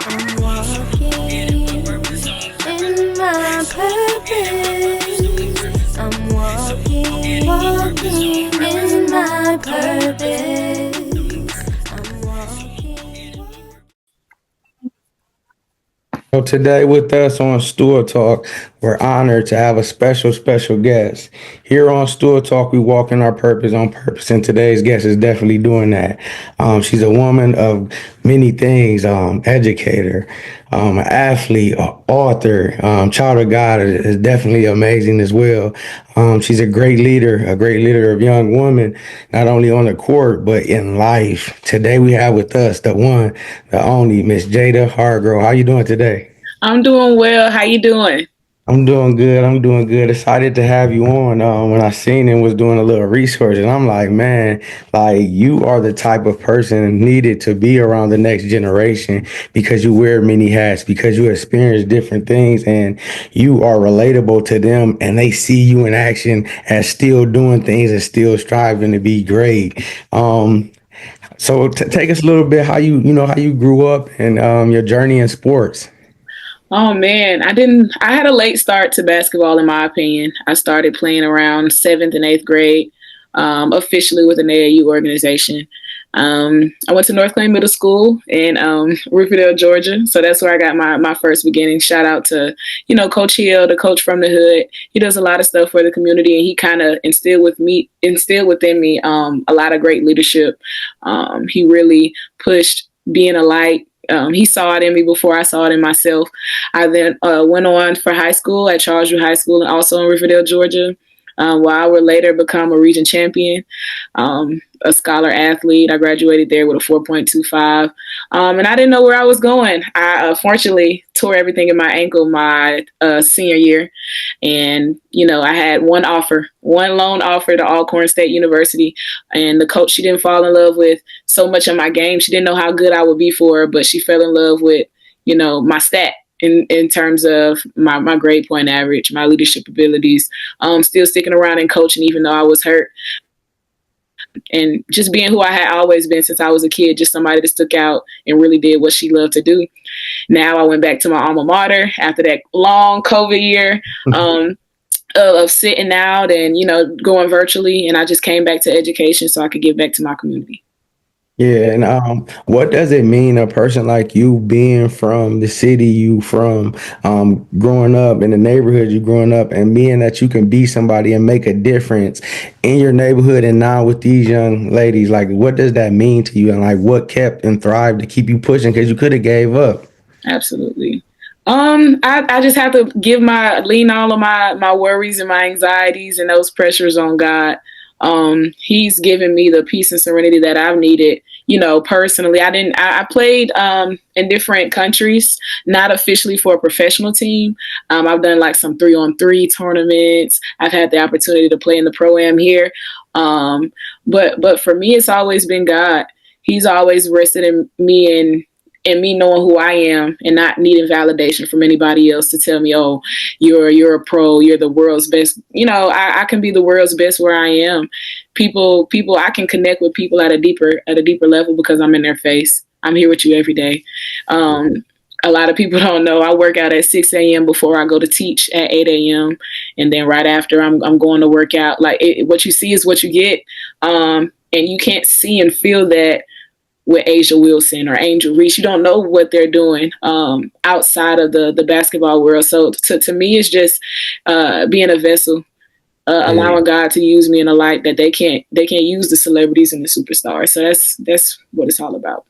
I'm walking in my purpose. I'm walking in my purpose. I'm walking. So today with us on Stool Talk, we're honored to have a special guest. Here on Stool Talk, we walk in our purpose on purpose, and today's guest is definitely doing that. She's a woman of many things, educator, an athlete, author, child of God is definitely amazing as well. She's a great leader of young women, not only on the court, but in life. Today we have with us the one, the only Miss Jada Hargrove. How you doing today? I'm doing well. How you doing? I'm doing good. I'm doing good. Excited to have you on. When I seen it, was doing a little research, and I'm like, man, like you are the type of person needed to be around the next generation because you wear many hats, because you experience different things, and you are relatable to them, and they see you in action as still doing things and still striving to be great. So take us a little bit how how you grew up and your journey in sports. Oh man, I had a late start to basketball in my opinion. I started playing around seventh and eighth grade, officially with an AAU organization. I went to North Clay Middle School in Riverdale, Georgia. So that's where I got my first beginning. Shout out to, Coach Hill, the coach from the hood. He does a lot of stuff for the community and he kind of instilled within me a lot of great leadership. He really pushed being a light. He saw it in me before I saw it in myself. I then went on for high school at Charlesville High School and also in Riverdale, Georgia, where I would later become a region champion, a scholar athlete. I graduated there with a 4.25. And I didn't know where I was going. I fortunately tore everything in my ankle my senior year. And, I had one loan offer to Alcorn State University. And the coach she didn't fall in love with so much of my game. She didn't know how good I would be for her, but she fell in love with, my stat in terms of my grade point average, my leadership abilities, still sticking around and coaching even though I was hurt. And just being who I had always been since I was a kid, just somebody that stuck out and really did what she loved to do. Now I went back to my alma mater after that long COVID year. Of sitting out and going virtually, and I just came back to education so I could give back to my community. Yeah, and what does it mean a person like you being from the city you from, growing up in the neighborhood you growing up, and being that you can be somebody and make a difference in your neighborhood and now with these young ladies, like what does that mean to you, and like what kept and thrived to keep you pushing because you could have gave up. Absolutely. I just have to lean all of my worries and my anxieties and those pressures on God. He's given me the peace and serenity that I've needed. Personally, I played in different countries, not officially for a professional team. I've done like some 3-on-3 tournaments. I've had the opportunity to play in the pro-am here. But for me, it's always been God. He's always rested in me and me knowing who I am and not needing validation from anybody else to tell me, oh, you're a pro, you're the world's best. I can be the world's best where I am. People, I can connect with people at a deeper level because I'm in their face. I'm here with you every day. A lot of people don't know I work out at 6 a.m. before I go to teach at 8 a.m. And then right after I'm going to work out. Like what you see is what you get. And you can't see and feel that with Asia Wilson or Angel Reese. You don't know what they're doing outside of the basketball world. So to me, it's just being a vessel, Yeah. allowing God to use me in a light that they can't use the celebrities and the superstars. So that's what it's all about.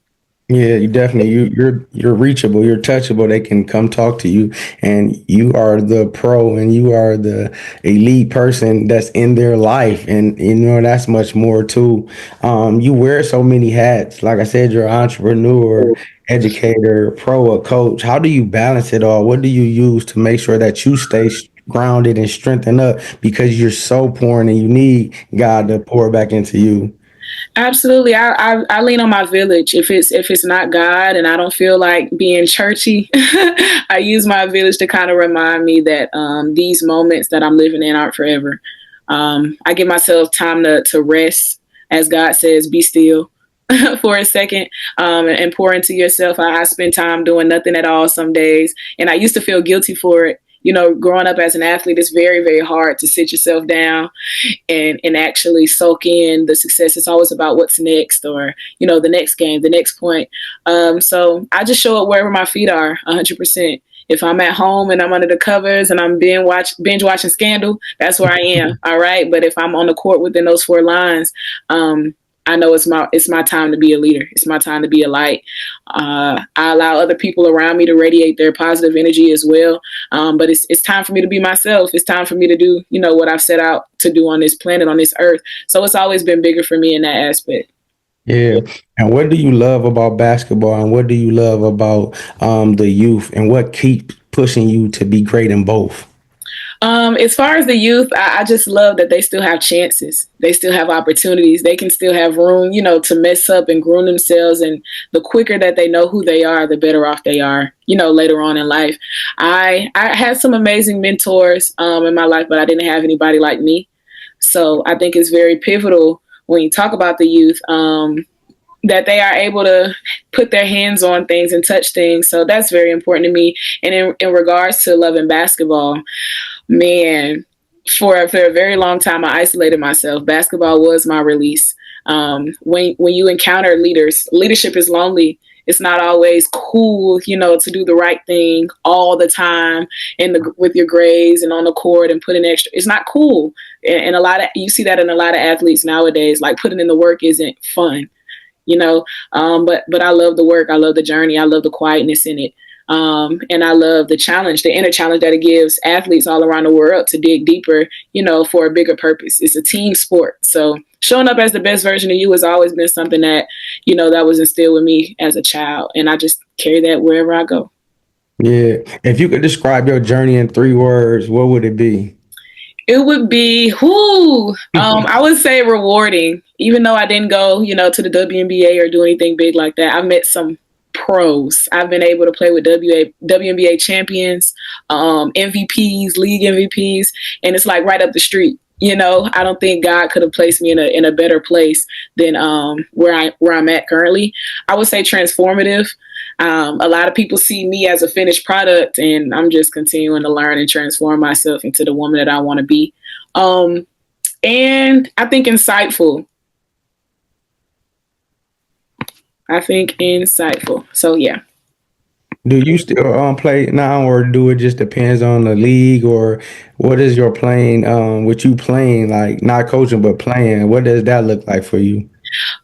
Yeah, you definitely you're reachable, you're touchable. They can come talk to you, and you are the pro, and you are the elite person that's in their life, and that's much more too. You wear so many hats. Like I said, you're an entrepreneur, educator, pro, a coach. How do you balance it all? What do you use to make sure that you stay grounded and strengthened up because you're so pouring and you need God to pour back into you? Absolutely. I lean on my village. If it's not God and I don't feel like being churchy, I use my village to kind of remind me that these moments that I'm living in aren't forever. I give myself time to rest. As God says, be still. for a second, and pour into yourself. I spend time doing nothing at all some days, and I used to feel guilty for it. You know, growing up as an athlete, it's very, very hard to sit yourself down and actually soak in the success. It's always about what's next, or, you know, the next game, the next point. So I just show up wherever my feet are 100%. If I'm at home and I'm under the covers and I'm binge watching Scandal, that's where I am. All right. But if I'm on the court within those four lines, I know it's my time to be a leader. It's my time to be a light. I allow other people around me to radiate their positive energy as well. But it's time for me to be myself. It's time for me to do, you know, what I've set out to do on this planet, on this earth. So it's always been bigger for me in that aspect. Yeah. And what do you love about basketball, and what do you love about the youth, and what keeps pushing you to be great in both? As far as the youth, I just love that they still have chances. They still have opportunities. They can still have room, you know, to mess up and groom themselves. And the quicker that they know who they are, the better off they are, you know, later on in life. I had some amazing mentors in my life, but I didn't have anybody like me. So I think it's very pivotal when you talk about the youth, that they are able to put their hands on things and touch things. So that's very important to me. And in regards to loving basketball, man, for a very long time, I isolated myself. Basketball was my release. When you encounter leaders, leadership is lonely. It's not always cool, you know, to do the right thing all the time with your grades and on the court and put in extra. It's not cool, and you see that in a lot of athletes nowadays. Like, putting in the work isn't fun, you know. But I love the work. I love the journey. I love the quietness in it. And I love the challenge, the inner challenge that it gives athletes all around the world to dig deeper, you know, for a bigger purpose. It's a team sport. So showing up as the best version of you has always been something that, you know, that was instilled with me as a child. And I just carry that wherever I go. Yeah. If you could describe your journey in 3 words, what would it be? It would be, I would say rewarding. Even though I didn't go, you know, to the WNBA or do anything big like that, I met some pros. I've been able to play with WNBA champions, MVPs, league MVPs, and it's like right up the street. You know, I don't think God could have placed me in a better place than where I'm at currently. I would say transformative. A lot of people see me as a finished product, and I'm just continuing to learn and transform myself into the woman that I want to be. And I think insightful. So yeah. Do you still play now, or do it just depends on the league, or what is your playing? With you playing, like not coaching but playing, what does that look like for you?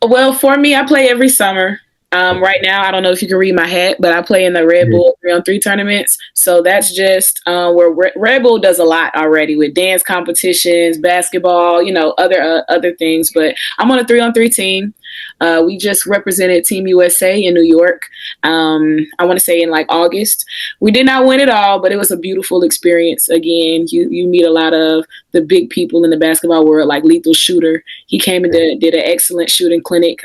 Well, for me, I play every summer. Right now, I don't know if you can read my hat, but I play in the Red Yeah. Bull 3-on-3 tournaments. So that's just where Red Bull does a lot already with dance competitions, basketball, you know, other things. But I'm on a 3-on-3 team. We just represented Team USA in New York. I want to say in like August. We did not win it all, but it was a beautiful experience. Again, you meet a lot of the big people in the basketball world, like Lethal Shooter. He came and did an excellent shooting clinic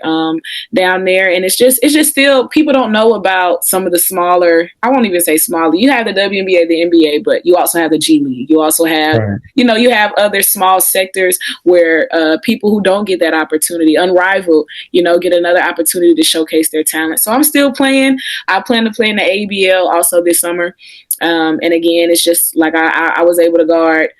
down there, and it's just still, people don't know about some of the smaller. I won't even say smaller. You have the WNBA, the NBA, but you also have the G League. You also have, Right. you know, you have other small sectors where people who don't get that opportunity, unrivaled, you know, get another opportunity to showcase their talent. So I'm still playing. I plan to play in the ABL also this summer. And again, it's just like I was able to guard,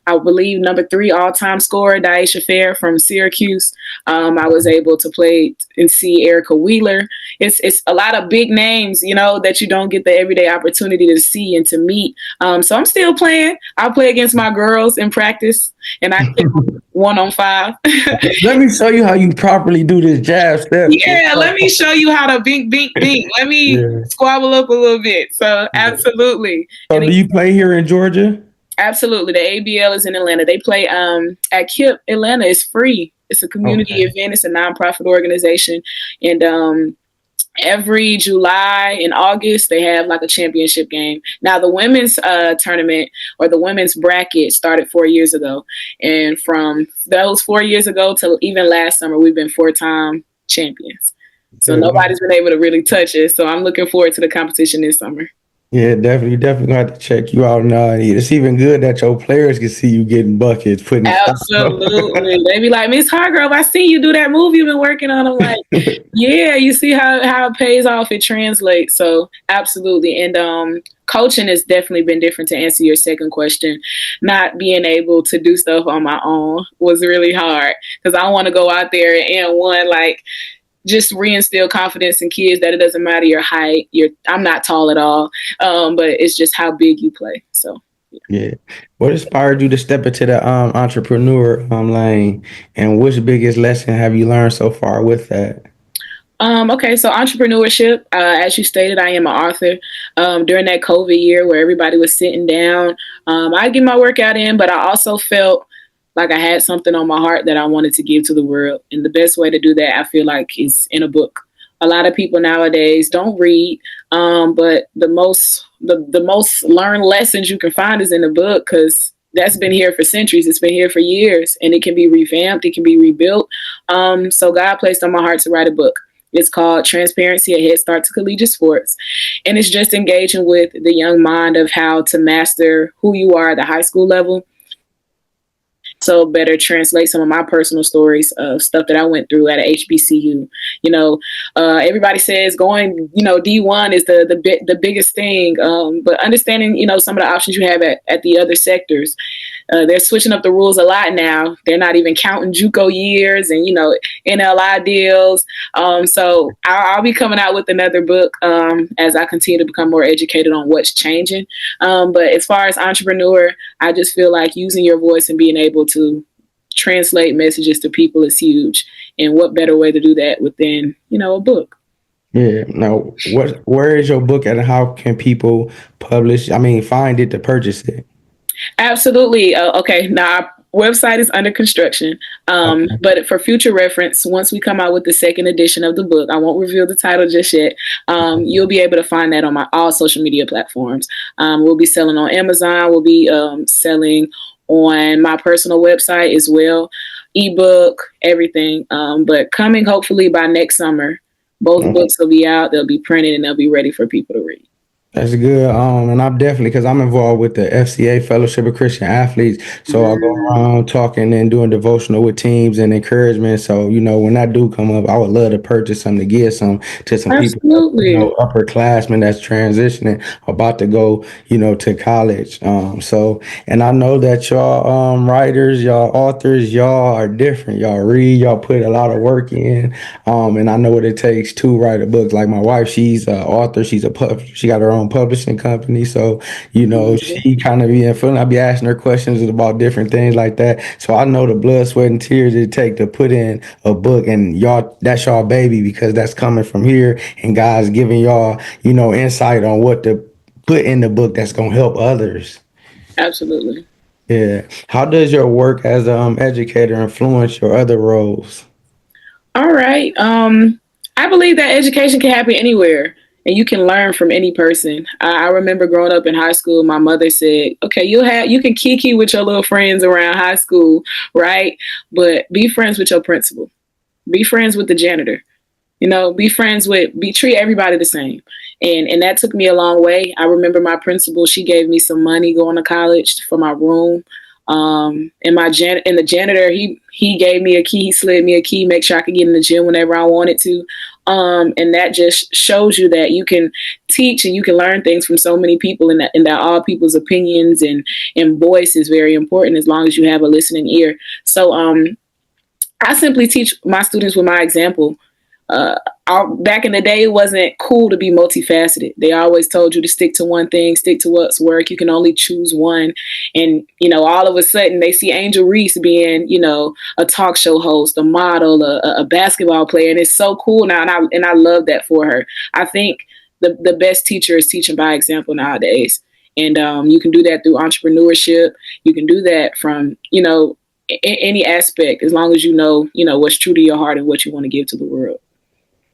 I believe, number 3 all-time scorer, Daisha Fair from Syracuse. I was able to play and see Erica Wheeler. It's a lot of big names, you know, that you don't get the everyday opportunity to see and to meet. So I'm still playing. I play against my girls in practice, and I get 1-on-5. Let me show you how you properly do this jab step. Yeah, let me show you how to bink, bink, bink. Let me Yeah. squabble up a little bit. So absolutely. So And do you play here in Georgia? absolutely. The ABL is in Atlanta. They play at KIP Atlanta. It's free. It's a community Okay. event. It's a nonprofit organization. And every July and August, they have like a championship game. Now, the women's tournament or the women's bracket started 4 years ago. And from those 4 years ago to even last summer, we've been 4-time champions. So Yeah. nobody's been able to really touch it. So I'm looking forward to the competition this summer. Yeah, definitely, definitely gonna have to check you out. And it's even good that your players can see you getting buckets, putting shots Absolutely. They be like, Miss Hargrove, I see you do that movie you've been working on. I'm like, up. yeah, you see how it pays off, it translates. So absolutely. And coaching has definitely been different to answer your second question. Not being able to do stuff on my own was really hard because I want to go out there and one like just reinstill confidence in kids that it doesn't matter your height. I'm not tall at all, but it's just how big you play. So Yeah. What inspired you to step into the entrepreneur lane, and which biggest lesson have you learned so far with that? Okay, so entrepreneurship, as you stated, I am an author. During that COVID year where everybody was sitting down, I get my workout in, but I also felt like I had something on my heart that I wanted to give to the world. And the best way to do that, I feel like, is in a book. A lot of people nowadays don't read, but the most learned lessons you can find is in a book because that's been here for centuries. It's been here for years, and it can be revamped. It can be rebuilt. So God placed on my heart to write a book. It's called Transparency: A Head Start to Collegiate Sports. And it's just engaging with the young mind of how to master who you are at the high school level. So better translate some of my personal stories of stuff that I went through at a HBCU. You know, everybody says going, D1 is the biggest thing, but understanding, some of the options you have at the other sectors. They're switching up the rules a lot now. They're not even counting JUCO years and NLI deals. So I'll be coming out with another book as I continue to become more educated on what's changing. But as far as entrepreneur, I just feel like using your voice and being able to translate messages to people is huge. And what better way to do that within a book? Yeah. Now, where is your book and how can people publish? I mean, find it to purchase it. Absolutely. Okay. Now, our website is under construction. Okay. But for future reference, once we come out with the second edition of the book, I won't reveal the title just yet. You'll be able to find that on my all social media platforms. We'll be selling on Amazon. We'll be selling on my personal website as well. Ebook, everything. But coming hopefully by next summer, both Okay. books will be out. They'll be printed and they'll be ready for people to read. That's good. And I'm definitely because I'm involved with the FCA Fellowship of Christian Athletes. So I go Mm, around talking and doing devotional with teams and encouragement. So, when that do come up, I would love to purchase some to give some to some people, absolutely. upperclassmen that's transitioning, about to go, to college. And I know that y'all writers, y'all authors, y'all are different. Y'all read, y'all put a lot of work in. And I know what it takes to write a book. Like my wife, she's an author. She got her own publishing company. So, she kind of be in front. I be asking her questions about different things like that. So I know the blood, sweat, and tears it take to put in a book, and y'all, that's y'all baby because that's coming from here, and God's giving y'all, insight on what to put in the book that's gonna help others. Absolutely. Yeah. How does your work as an educator influence your other roles? All right. I believe that education can happen anywhere and you can learn from any person. I remember growing up in high school, my mother said, okay, you can kiki with your little friends around high school, right? But be friends with your principal. Be friends with the janitor. Treat everybody the same. And that took me a long way. I remember my principal, she gave me some money going to college for my room. And the janitor, he gave me a key, he slid me a key, make sure I could get in the gym whenever I wanted to. And that just shows you that you can teach and you can learn things from so many people, and that all people's opinions and voice is very important as long as you have a listening ear. So I simply teach my students with my example. Back in the day, it wasn't cool to be multifaceted. They always told you to stick to one thing, stick to what's work. You can only choose one. And, all of a sudden they see Angel Reese being, a talk show host, a model, a basketball player. And it's so cool now. And I love that for her. I think the best teacher is teaching by example nowadays. And you can do that through entrepreneurship. You can do that from, any aspect, as long as what's true to your heart and what you want to give to the world.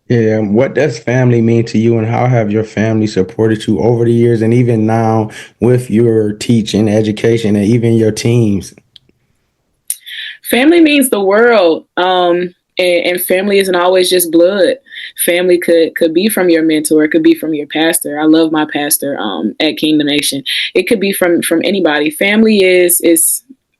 Yeah, what does family mean to you, and how have your family supported you over the years and even now with your teaching, education, and even your teams? Family means the world. And family isn't always just blood. Family could be from your mentor, it could be from your pastor. I love my pastor at Kingdom Nation. It could be from anybody. Family is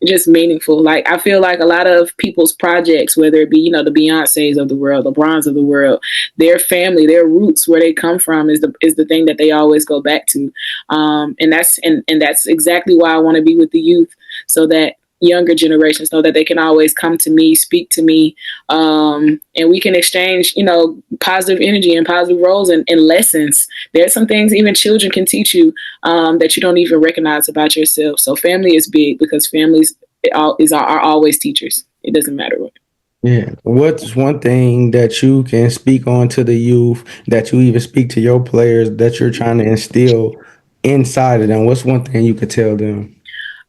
just meaningful. Like I feel like a lot of people's projects, whether it be, the Beyoncés of the world, the Bronze of the world, their family, their roots, where they come from is the thing that they always go back to. And that's exactly why I want to be with the youth, so that younger generations know that they can always come to me, speak to me, and we can exchange, positive energy and positive roles and lessons. There's some things even children can teach you that you don't even recognize about yourself. So family is big, because families are always teachers. It doesn't matter what. Yeah. What's one thing that you can speak on to the youth, that you even speak to your players, that you're trying to instill inside of them? What's one thing you could tell them?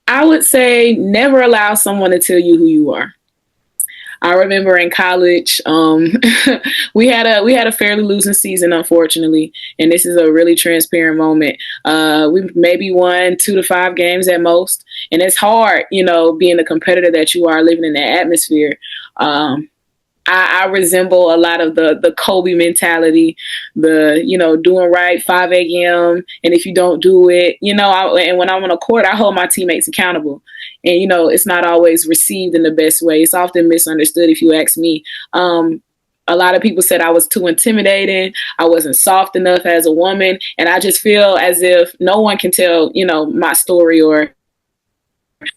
I would say never allow someone to tell you who you are. I remember in college, we had a fairly losing season, unfortunately, and this is a really transparent moment. We maybe won 2 to 5 games at most, and it's hard, being the competitor that you are, living in that atmosphere. I resemble a lot of the Kobe mentality, doing right, 5 a.m. And if you don't do it, and when I'm on a court, I hold my teammates accountable. And, it's not always received in the best way. It's often misunderstood, if you ask me. A lot of people said I was too intimidating. I wasn't soft enough as a woman. And I just feel as if no one can tell, my story or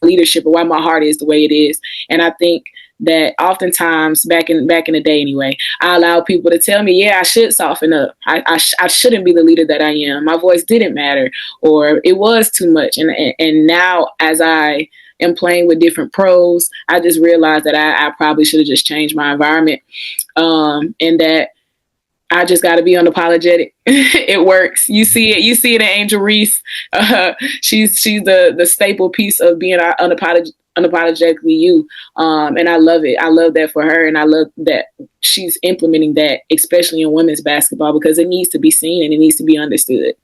leadership, or why my heart is the way it is. And I think that oftentimes back in the day anyway, I allowed people to tell me, yeah, I should soften up. I shouldn't be the leader that I am. My voice didn't matter, or it was too much. And now, as I am playing with different pros, I just realized that I probably should have just changed my environment, and that I just got to be unapologetic. It works. You see it. You see it in Angel Reese. She's the staple piece of being unapologetically you. And I love it. I love that for her, and I love that she's implementing that, especially in women's basketball, because it needs to be seen and it needs to be understood.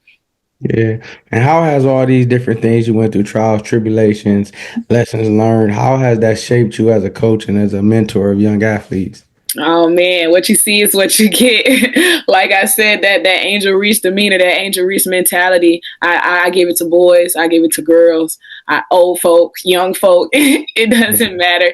Yeah. And how has all these different things you went through, trials, tribulations, lessons learned, how has that shaped you as a coach and as a mentor of young athletes? Oh man, what you see is what you get. Like I said, that Angel Reese demeanor, that Angel Reese mentality, I give it to boys, I give it to girls, old folk, young folk. It doesn't matter.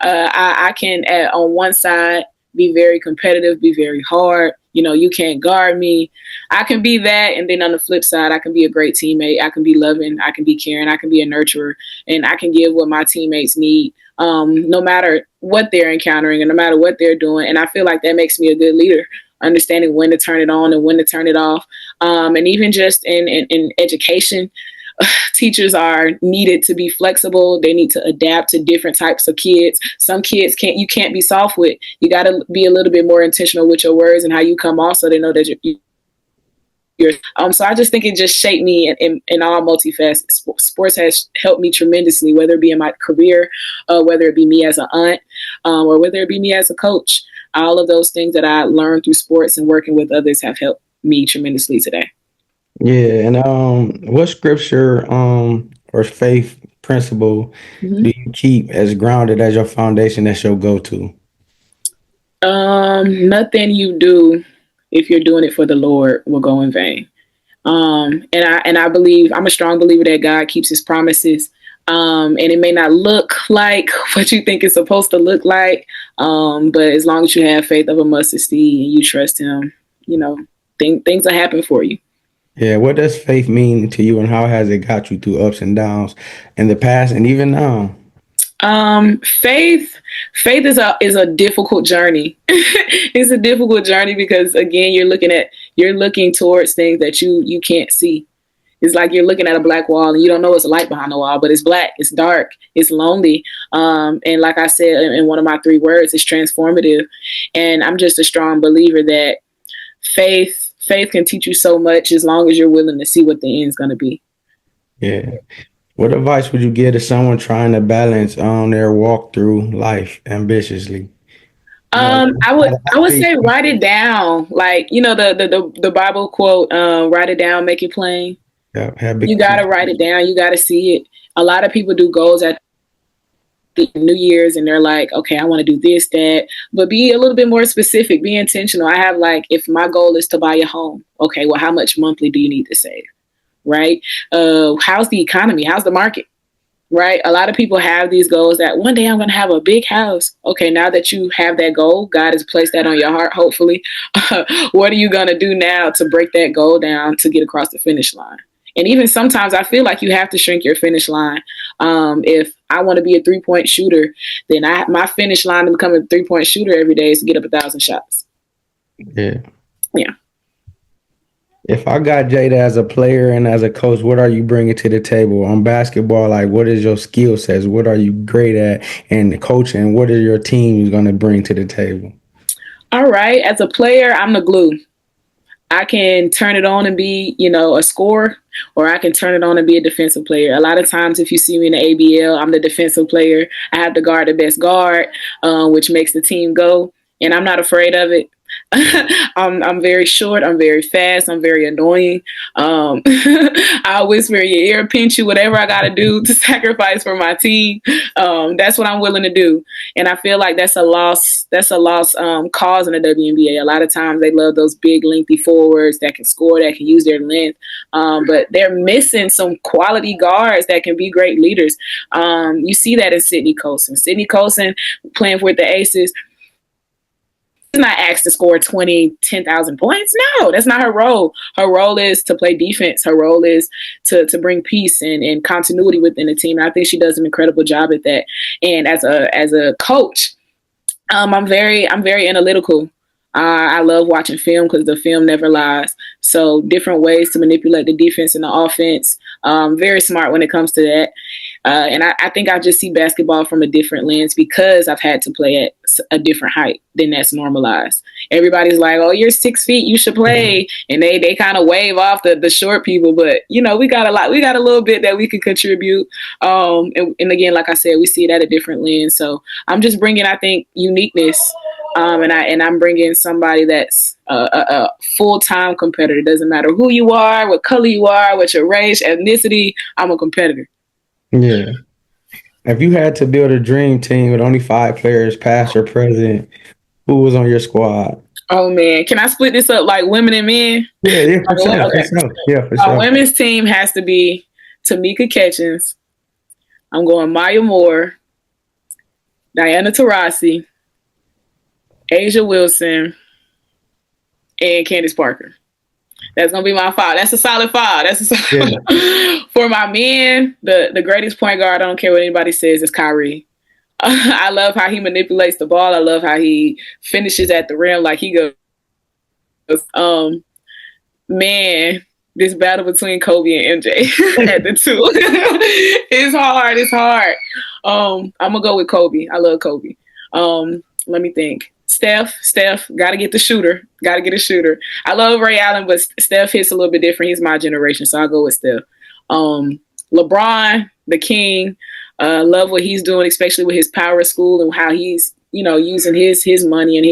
I can on one side be very competitive, be very hard. You can't guard me. I can be that, and then on the flip side, I can be a great teammate. I can be loving. I can be caring. I can be a nurturer, and I can give what my teammates need, no matter what they're encountering and no matter what they're doing. And I feel like that makes me a good leader, understanding when to turn it on and when to turn it off. And even just in education, teachers are needed to be flexible. They need to adapt to different types of kids. Some kids you can't be soft with. You got to be a little bit more intentional with your words and how you come off, so they know that you're. So I just think it just shaped me in all multifacets. Sports has helped me tremendously, whether it be in my career, whether it be me as an aunt, or whether it be me as a coach. All of those things that I learned through sports and working with others have helped me tremendously today. Yeah. And what scripture or faith principle do you keep as grounded as your foundation, that's your go-to? Nothing you do, if you're doing it for the Lord, will go in vain. And I believe, I'm a strong believer that God keeps his promises. And it may not look like what you think it's supposed to look like. But as long as you have faith of a mustard seed and you trust him, things will happen for you. Yeah. What does faith mean to you, and how has it got you through ups and downs in the past and even now? Faith is a difficult journey. It's a difficult journey because, again, you're looking towards things that you can't see. It's like you're looking at a black wall and you don't know what's a light behind the wall, but it's black, it's dark, it's lonely. And like I said in one of my 3 words, it's transformative. And I'm just a strong believer that faith can teach you so much as long as you're willing to see what the end's going to be. Yeah. What advice would you give to someone trying to balance on their walk through life ambitiously? I would say write it down. Like, the Bible quote, write it down, make it plain. Yeah, You got to write it down. You got to see it. A lot of people do goals at the New Year's and they're like, okay, I want to do this, that, but be a little bit more specific, be intentional. I have like, if my goal is to buy a home, okay, well, how much monthly do you need to save? Right? How's the economy? How's the market? Right? A lot of people have these goals that one day I'm going to have a big house. Okay, now that you have that goal, God has placed that on your heart, hopefully. What are you going to do now to break that goal down to get across the finish line? And even sometimes I feel like you have to shrink your finish line. If I want to be a 3-point shooter, then my finish line to become a 3-point shooter every day is to get up 1,000 shots. Yeah. Yeah. If I got Jada as a player and as a coach, what are you bringing to the table on basketball? Like, what is your skill sets? What are you great at? And coaching, what are your teams going to bring to the table? All right. As a player, I'm the glue. I can turn it on and be, a scorer, or I can turn it on and be a defensive player. A lot of times, if you see me in the ABL, I'm the defensive player. I have to guard the best guard, which makes the team go, and I'm not afraid of it. I'm very short. I'm very fast. I'm very annoying. I'll whisper in your ear, pinch you, whatever I got to do to sacrifice for my team. That's what I'm willing to do. And I feel like that's a loss. That's a lost cause in the WNBA. A lot of times they love those big, lengthy forwards that can score, that can use their length. But they're missing some quality guards that can be great leaders. You see that in Sydney Colson. Sydney Colson playing with the Aces. Not asked to score 20, 10,000 points. No, that's not her role. Her role is to play defense. Her role is to bring peace and continuity within the team. And I think she does an incredible job at that. And as a coach, I'm very analytical. I love watching film because the film never lies. So different ways to manipulate the defense and the offense. Very smart when it comes to that. And I think I just see basketball from a different lens because I've had to play at a different height than that's normalized. Everybody's like, oh, you're 6 feet, you should play. And they kind of wave off the short people. But, we got a lot. We got a little bit that we can contribute. And again, like I said, we see it at a different lens. So I'm just bringing, I think, uniqueness. And I'm bringing somebody that's a full-time competitor. It doesn't matter who you are, what color you are, what your race, ethnicity. I'm a competitor. Yeah. If you had to build a dream team with only 5 players, past or present, who was on your squad? Oh, man. Can I split this up like women and men? Yeah, for sure. Okay. For sure. Yeah, for sure. Our women's team has to be Tamika Catchings. I'm going Maya Moore, Diana Taurasi, Asia Wilson, and Candace Parker. That's going to be my 5. That's a solid 5. That's a solid 5. For my men, the greatest point guard, I don't care what anybody says, is Kyrie. I love how he manipulates the ball. I love how he finishes at the rim like he goes. Man, this battle between Kobe and MJ at the 2. It's hard. It's hard. I'm going to go with Kobe. I love Kobe. Let me think. Steph, got to get the shooter. Got to get a shooter. I love Ray Allen, but Steph hits a little bit different. He's my generation, so I'll go with Steph. LeBron, the king, love what he's doing, especially with his power school and how he's, using his money and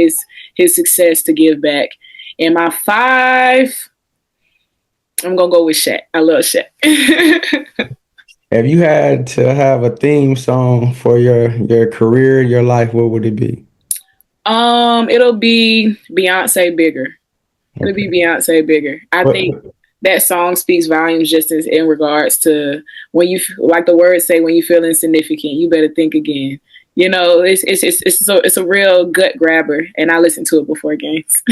his success to give back. And my 5, I'm going to go with Shaq. I love Shaq. If you had to have a theme song for your career, your life, what would it be? It'll be Beyonce Bigger. It'll be Beyonce Bigger. I think that song speaks volumes just as in regards to when you, like the words say, when you feel insignificant, you better think again. It's a real gut grabber, and I listen to it before games.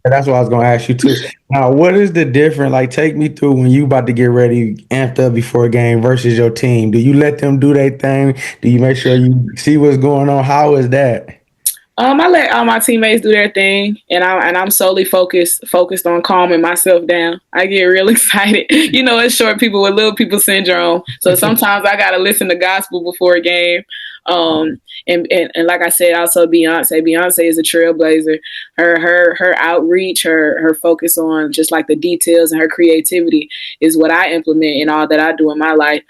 That's what I was going to ask you too. Now, what is the difference? Like, take me through when you about to get ready, amped up before a game versus your team. Do you let them do their thing? Do you make sure you see what's going on? How is that? I let all my teammates do their thing, and I'm solely focused on calming myself down. I get real excited. It's short people with little people syndrome. So sometimes I gotta listen to gospel before a game. And like I said, also Beyonce. Beyonce is a trailblazer. Her outreach, her focus on just like the details and her creativity is what I implement in all that I do in my life.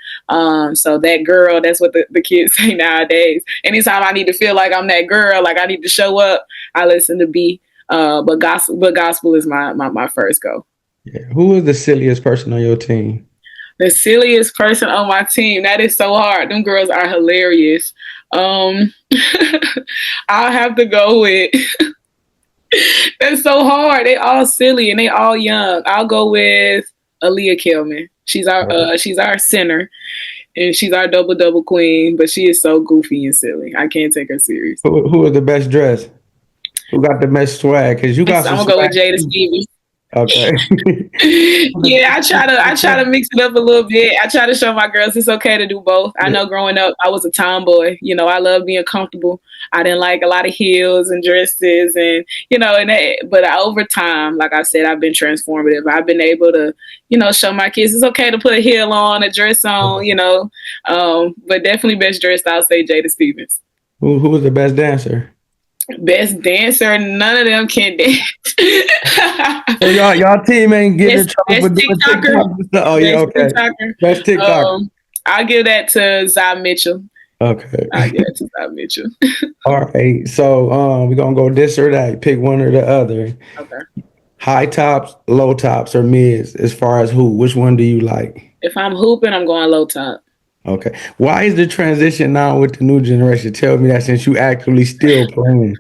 So that girl, that's what the kids say nowadays. Anytime I need to feel like I'm that girl, like I need to show up, I listen to B. But gospel is my first go. Yeah. Who is the silliest person on your team? The silliest person on my team. That is so hard. Them girls are hilarious. Um, I'll have to go with. That's so hard. They all silly and they all young. I'll go with Aaliyah Kelman. She's our center and she's our double queen, but she is so goofy and silly. I can't take her serious. Who is the best dressed? Who got the best swag? Because you got So some I'm gonna go with swag Jada too. Stevens. Okay. Yeah, I try to mix it up a little bit. I try to show my girls it's okay to do both. I know growing up I was a tomboy. I love being comfortable. I didn't like a lot of heels and dresses and but over time, like I said, I've been transformative. I've been able to, show my kids it's okay to put a heel on, a dress on, but definitely best dressed, I'll say Jada Stevens. Who was the best dancer? Best dancer, none of them can dance. So y'all team ain't getting in best, trouble best for doing TikToker. TikTok and stuff. Oh yeah, Best okay. TikToker. Best TikTok. I'll give that to Zai Mitchell. Okay. I'll give that to Zai Mitchell. All right. So we're gonna go this or that. Pick one or the other. Okay. High tops, low tops, or mids as far as who? Which one do you like? If I'm hooping, I'm going low top. Okay. Why is the transition now with the new generation? Tell me that since you actually still playing.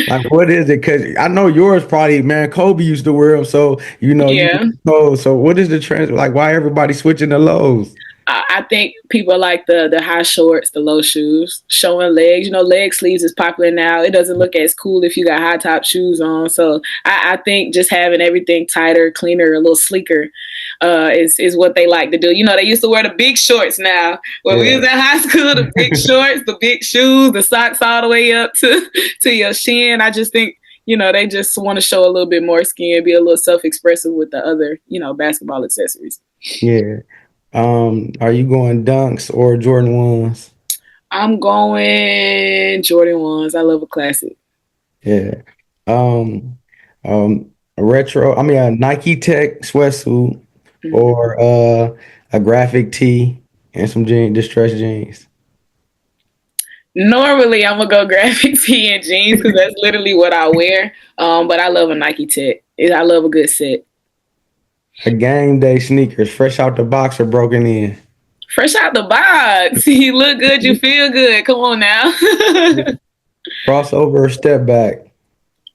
Like, what is it? Because I know yours probably, man, Kobe used to wear them. So, you Yeah. know, so what is the trend? Like, why everybody switching to lows? I think people like the high shorts, the low shoes, showing legs. Leg sleeves is popular now. It doesn't look as cool if you got high top shoes on. So I think just having everything tighter, cleaner, a little sleeker is what they like to do. They used to wear the big shorts now. When we was in high school, the big shorts, the big shoes, the socks all the way up to your shin. I just think they just want to show a little bit more skin, be a little self-expressive with the other, basketball accessories. Yeah. Are you going Dunks or Jordan 1s? I'm going Jordan 1s. I love a classic. Yeah. Um, a retro, a Nike Tech sweatsuit or a graphic tee and some distressed jeans. Normally, I'm gonna go graphic tee and jeans because that's literally what I wear. But I love a Nike Tech. I love a good set. A game day sneakers, fresh out the box or broken in. Fresh out the box. You look good, you feel good. Come on now. Crossover or step back.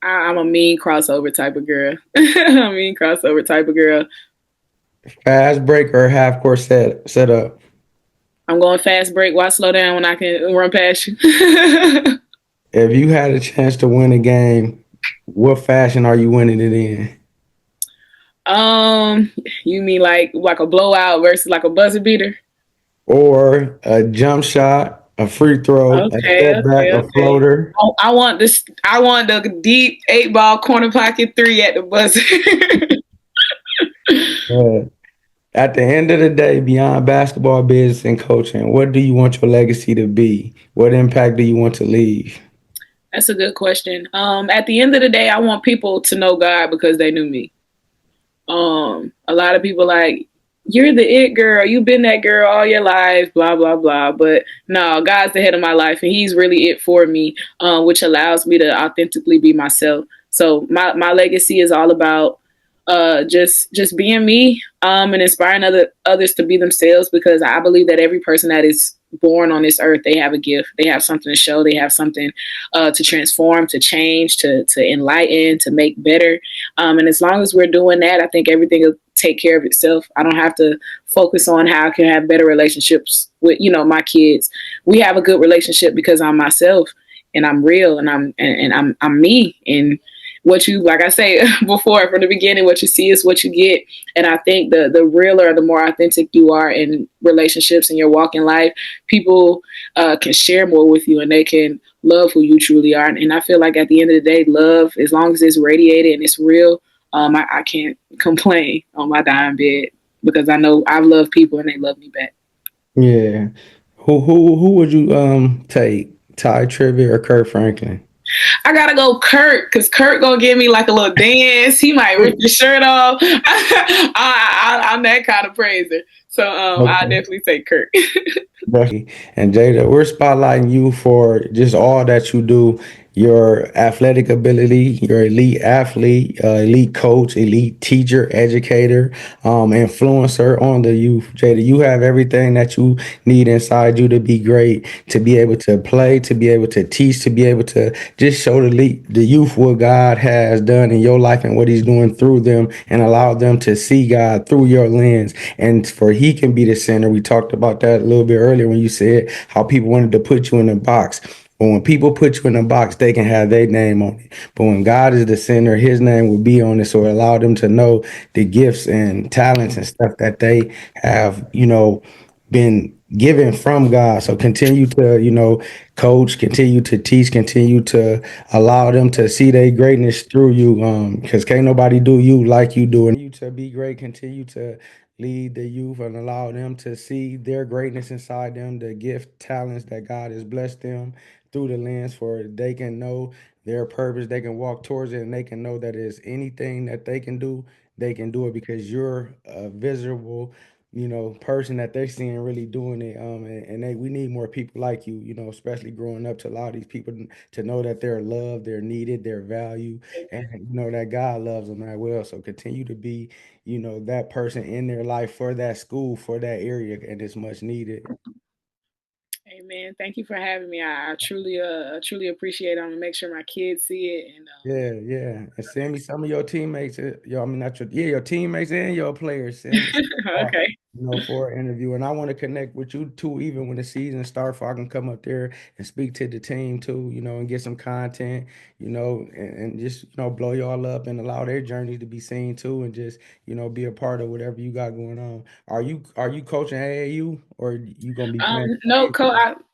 I'm a mean crossover type of girl. I'm a mean crossover type of girl. Fast break or half court set up. I'm going fast break. Why slow down when I can run past you? If you had a chance to win a game, what fashion are you winning it in? You mean like a blowout versus like a buzzer beater? Or a jump shot, a free throw, a step back, a floater. I want this. I want the deep 8-ball corner pocket 3 at the buzzer. At the end of the day, beyond basketball, business, and coaching, what do you want your legacy to be? What impact do you want to leave? That's a good question. At the end of the day, I want people to know God because they knew me. A lot of people like, you're the it girl. You've been that girl all your life, blah, blah, blah. But no, God's the head of my life and he's really it for me, which allows me to authentically be myself. So my legacy is all about just being me and inspiring others to be themselves, because I believe that every person that is born on this earth, they have a gift. They have something to show. They have something to transform, to change, to enlighten, to make better. And as long as we're doing that, I think everything will take care of itself. I don't have to focus on how I can have better relationships with, my kids. We have a good relationship because I'm myself and I'm real and I'm me. And what you, like I say before, from the beginning, what you see is what you get. And I think the realer, the more authentic you are in relationships and your walk in life, people can share more with you and they can love who you truly are. And I feel like at the end of the day, love, as long as it's radiated and it's real, I can't complain on my dying bed because I know I've loved people and they love me back. Yeah. Who would you take? Ty Tribbett or Kurt Franklin? I gotta go Kurt, because Kurt gonna give me like a little dance. He might rip the shirt off. I'm that kind of praiser. So I'll definitely take Kurt. And Jada, we're spotlighting you for just all that you do. your athletic ability, your elite athlete, elite coach, elite teacher, educator, influencer on the youth. Jada, you have everything that you need inside you to be great, to be able to play, to be able to teach, to be able to just show the youth what God has done in your life and what He's doing through them, and allow them to see God through your lens. And for He can be the center. We talked about that a little bit earlier when you said how people wanted to put you in a box. But when people put you in a box, they can have their name on it. But when God is the center, His name will be on it. So it allowed them to know the gifts and talents and stuff that they have, been given from God. So continue to, coach, continue to teach, continue to allow them to see their greatness through you. Because can't nobody do you like you do. And you to be great, continue to lead the youth and allow them to see their greatness inside them, the gift, talents that God has blessed them through the lens for they can know their purpose, they can walk towards it, and they can know that it's anything that they can do it because you're a visible, person that they're seeing really doing it. And we need more people like you, especially growing up to allow these people to know that they're loved, they're needed, they're valued, and that God loves them as well. So continue to be, that person in their life for that school, for that area, and it's much needed. Amen. Thank you for having me. I truly appreciate it. I'm gonna make sure my kids see it. And Yeah, yeah. And send me some of your teammates, I mean, not your teammates and your players. Send me some off, okay. for an interview. And I want to connect with you too, even when the season starts, so I can come up there and speak to the team too, and get some content, and just, blow y'all up and allow their journeys to be seen too, and just, be a part of whatever you got going on. Are you coaching AAU, or you gonna be playing? No,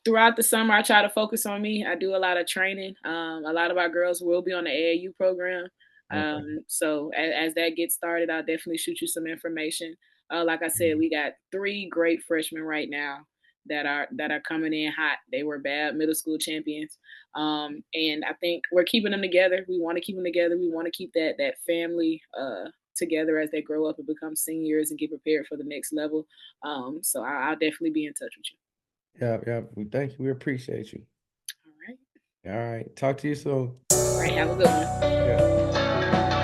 throughout the summer, I try to focus on me. I do a lot of training. A lot of our girls will be on the AAU program. Okay. So as that gets started, I'll definitely shoot you some information. Like I said, we got three great freshmen right now that are coming in hot. They were bad middle school champions, and I think we're keeping them together. We want to keep them together. We want to keep that family together as they grow up and become seniors and get prepared for the next level. So I'll definitely be in touch with you. Yeah, yeah. We thank you. We appreciate you. All right. All right. Talk to you soon. All right. Have a good one. Yeah.